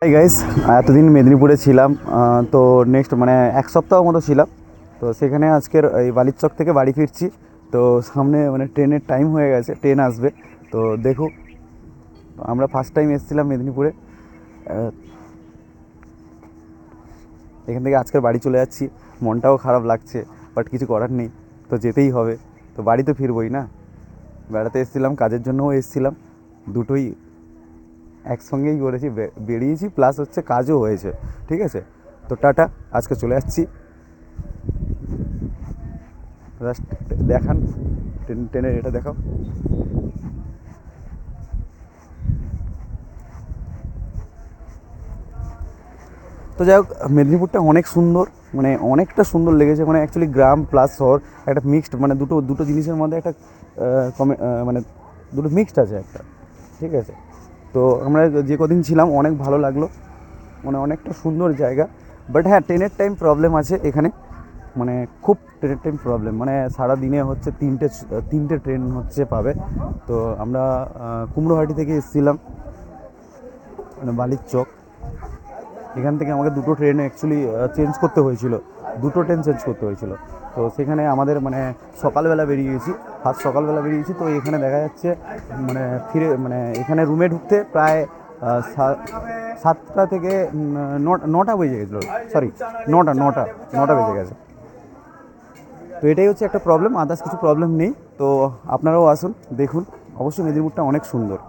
Hi guys, এতদিন মেদিনীপুরে ছিলাম। তো নেক্সট মানে এক সপ্তাহ মতো ছিলাম। তো সেখানে আজকের এই বালিচক থেকে বাড়ি ফিরছি। তো সামনে মানে ট্রেনের টাইম হয়ে গেছে, ট্রেন আসবে। তো দেখুক, আমরা ফার্স্ট টাইম এসেছিলাম মেদিনীপুরে। এখান থেকে আজকের বাড়ি চলে যাচ্ছি। মনটাও খারাপ লাগছে, বাট কিছু করার নেই, তো যেতেই হবে। তো বাড়ি তো ফিরবই না। বেড়াতে এসেছিলাম, কাজের জন্যও এসেছিলাম, দুটোই একসঙ্গেই করেছি। বেরিয়েছি প্লাস হচ্ছে কাজও হয়েছে। ঠিক আছে, তো টাটা, আজকে চলে যাচ্ছি। জাস্ট দেখান, ট্রেনের এটা দেখাও। তো যাই হোক, মেদিনীপুরটা অনেক সুন্দর, মানে অনেকটা সুন্দর লেগেছে। মানে অ্যাকচুয়ালি গ্রাম প্লাস শহর একটা মিক্সড, মানে দুটো দুটো জিনিসের মধ্যে একটা মানে দুটো মিক্সড আছে একটা। ঠিক আছে, তো আমরা যে কদিন ছিলাম অনেক ভালো লাগলো, মানে অনেকটা সুন্দর জায়গা। বাট হ্যাঁ, ট্রেনের টাইম প্রবলেম আছে এখানে, মানে খুব ট্রেনের টাইম প্রবলেম। মানে সারা দিনে হচ্ছে তিনটে ট্রেন হচ্ছে পাবে। তো আমরা কুমড়োহাটি থেকে এসেছিলাম, মানে বালির চক। এখান থেকে আমাকে দুটো ট্রেন অ্যাকচুয়ালি চেঞ্জ করতে হয়েছিল, দুটো ট্রেন চেঞ্জ করতে হয়েছিল। তো সেখানে আমাদের মানে সকালবেলা বেরিয়েছি, ফার্স্ট সকালবেলা বেরিয়েছি। তো এখানে দেখা যাচ্ছে মানে ফিরে মানে এখানে রুমে ঢুকতে প্রায় 7টা থেকে নটা বেজে গেছিলো। সরি, নটা নটা নটা বেজে গেছে। তো এটাই হচ্ছে একটা প্রবলেম, আদার্স কিছু প্রবলেম নেই। তো আপনারাও আসুন, দেখুন। অবশ্যই মেদিনীপুরটা অনেক সুন্দর।